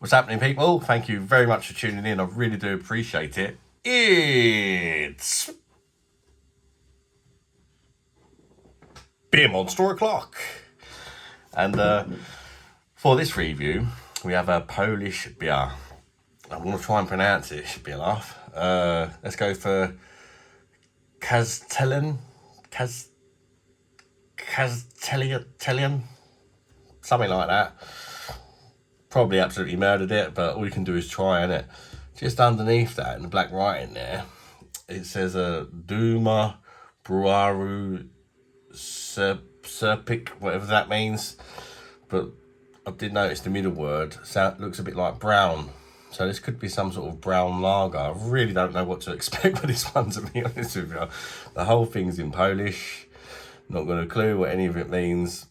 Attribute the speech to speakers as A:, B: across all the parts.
A: What's happening, people? Thank you very much for tuning in. I really do appreciate it. It's Beer Monster o'clock. And for this review, we have a Polish beer. I'm going to try and pronounce it. It should be a laugh. Let's go for Kasztelan something like that. Probably absolutely murdered it, but all you can do is try, innit? Just underneath that, in the black writing there, it says Duma Brewaru Serpik, whatever that means. But I did notice the middle word looks a bit like brown. So this could be some sort of brown lager. I really don't know what to expect with this one, to be honest with you. The whole thing's in Polish. Not got a clue what any of it means.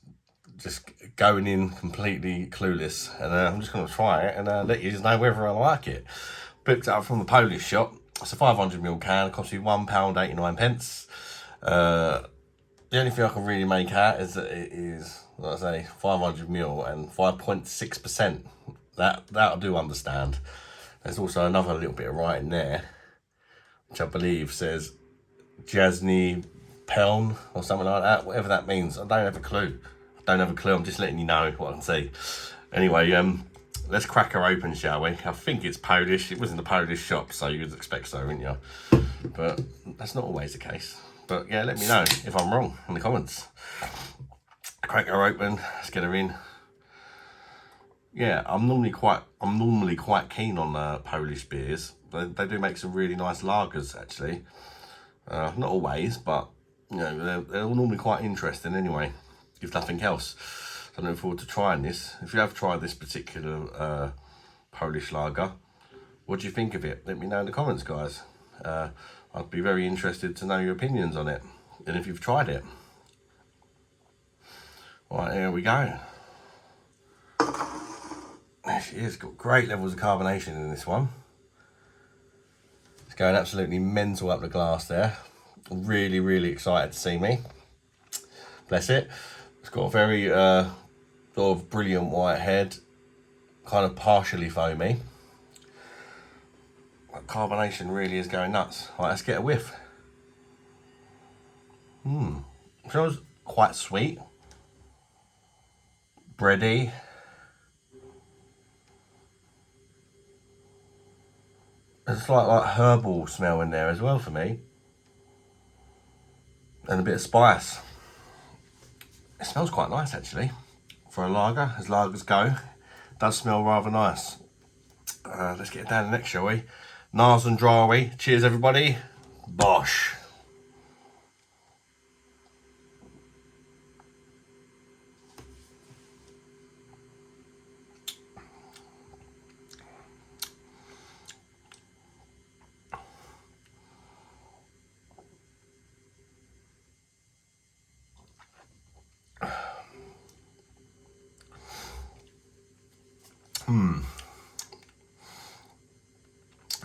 A: Just going in completely clueless, and I'm just going to try it and let you know whether I like it. Picked it up from the Polish shop. It's a 500ml can. It costs me £1.89. The only thing I can really make out is that it is, like I say, 500ml and 5.6%. That I do understand. There's also another little bit of writing there, which I believe says Jasne Pelne or something like that. Whatever that means, I don't have a clue. I'm just letting you know what I can see. Anyway, let's crack her open, shall we? I think it's Polish. It was in the Polish shop, so you'd expect so, wouldn't you? But that's not always the case. But yeah, let me know if I'm wrong in the comments. Crack her open. Let's get her in. Yeah, I'm normally quite keen on Polish beers. They do make some really nice lagers, actually. Not always, but you know, they're all normally quite interesting anyway, if nothing else. So I'm looking forward to trying this. If you have tried this particular Polish lager, what do you think of it? Let me know in the comments, guys. I'd be very interested to know your opinions on it, and if you've tried it. Right, here we go. There she is. Got great levels of carbonation in this one. It's going absolutely mental up the glass there. Really, really excited to see me. Bless it. It's got a very sort of brilliant white head, kind of partially foamy. That carbonation really is going nuts. Right, let's get a whiff. It feels quite sweet, bready. There's a slight like herbal smell in there as well for me, and a bit of spice. It smells quite nice actually for a lager, as lagers go. It does smell rather nice. Let's get down the next, shall we? Nars and Drawy. Cheers, everybody. Bosh.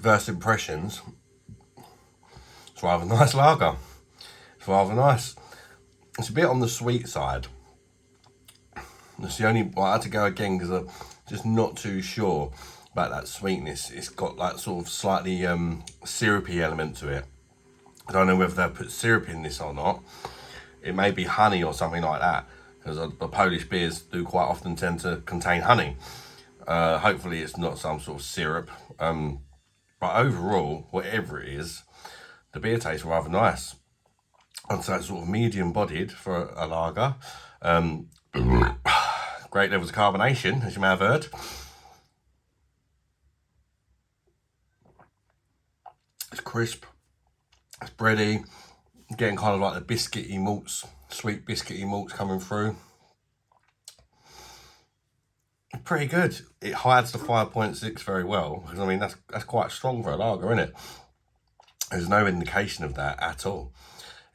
A: First impressions, it's rather nice lager. It's rather nice. It's a bit on the sweet side. That's the only, well, I had to go again because I'm just not too sure about that sweetness. It's got like sort of slightly syrupy element to it. I don't know whether they've put syrup in this or not. It may be honey or something like that, because the Polish beers do quite often tend to contain honey. Hopefully it's not some sort of syrup. But overall, whatever it is, the beer tastes rather nice. I'd say it's sort of medium bodied for a lager. Great levels of carbonation, as you may have heard. It's crisp, it's bready, getting kind of like the biscuity malts, sweet biscuity malts coming through. Pretty good. It hides the 5.6 very well, because I mean that's quite strong for a lager, isn't it? There's no indication of that at all.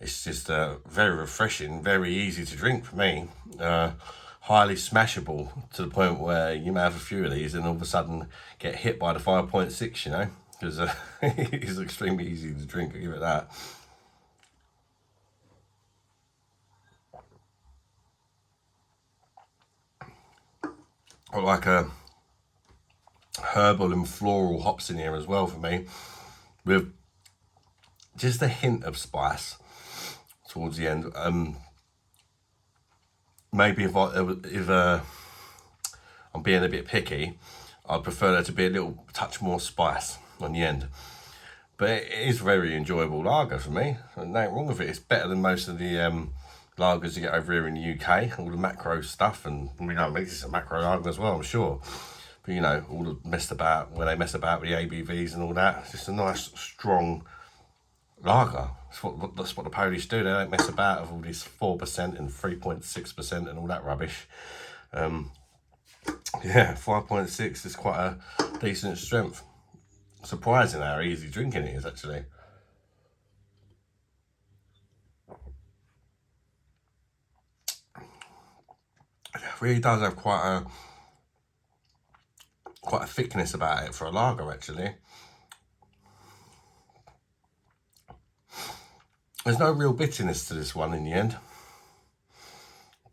A: It's just very refreshing, very easy to drink for me. Highly smashable, to the point where you may have a few of these and all of a sudden get hit by the 5.6, you know, because it's extremely easy to drink, I'll give it that. Got like a herbal and floral hops in here as well for me, with just a hint of spice towards the end. Maybe if I'm being a bit picky, I'd prefer there to be a little touch more spice on the end. But it is very enjoyable lager for me. There's nothing wrong with it. It's better than most of the lagers you get over here in the UK, all the macro stuff, and we know it's a macro lager as well, I'm sure. But you know, all the messed about, when they mess about with the ABVs and all that, it's just a nice, strong lager. That's what the Polish do. They don't mess about with all this 4% and 3.6% and all that rubbish. Yeah, 5.6 is quite a decent strength. Surprising how easy drinking it is, actually. It really does have quite a thickness about it for a lager, actually. There's no real bitterness to this one in the end.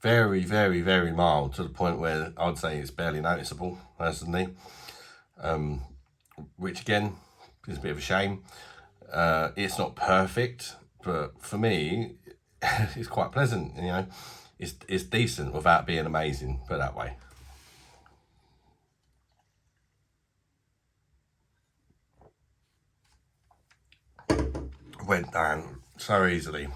A: Very, very, very mild, to the point where I'd say it's barely noticeable, personally. Which again is a bit of a shame. It's not perfect, but for me, it's quite pleasant. You know, it's decent without being amazing. Put it that way. Went down so easily.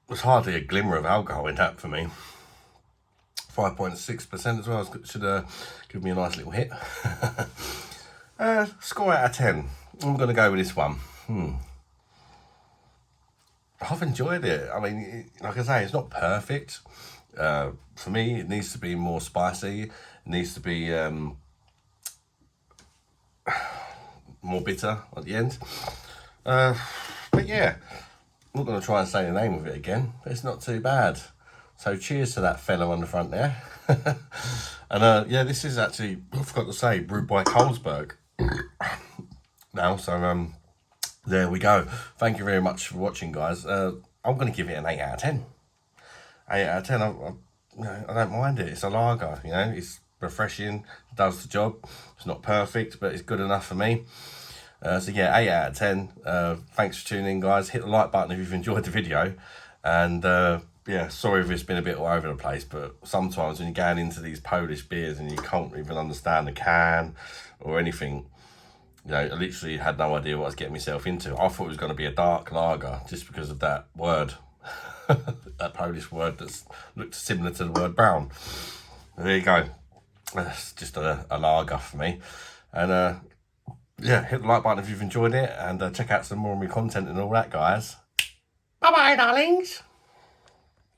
A: There's hardly a glimmer of alcohol in that for me. 5.6% as well. Should give me a nice little hit. Score out of 10. I'm going to go with this one. I've enjoyed it. I mean, like I say, it's not perfect. For me, it needs to be more spicy. It needs to be more bitter at the end. But yeah, I'm not going to try and say the name of it again, but it's not too bad. So cheers to that fella on the front there. And yeah, this is actually, I forgot to say, brewed by Carlsberg now. So there we go. Thank you very much for watching, guys. I'm going to give it an 8 out of 10. 8 out of 10. I don't mind it. It's a lager, you know. It's refreshing, does the job. It's not perfect, but it's good enough for me. So yeah, 8 out of 10. Thanks for tuning in, guys. Hit the like button if you've enjoyed the video. And yeah, sorry if it's been a bit all over the place, but sometimes when you're going into these Polish beers and you can't even understand the can or anything, you know, I literally had no idea what I was getting myself into. I thought it was going to be a dark lager just because of that word, that Polish word that looked similar to the word brown. There you go. It's just a lager for me. And yeah, hit the like button if you've enjoyed it, and check out some more of my content and all that, guys. Bye-bye, darlings.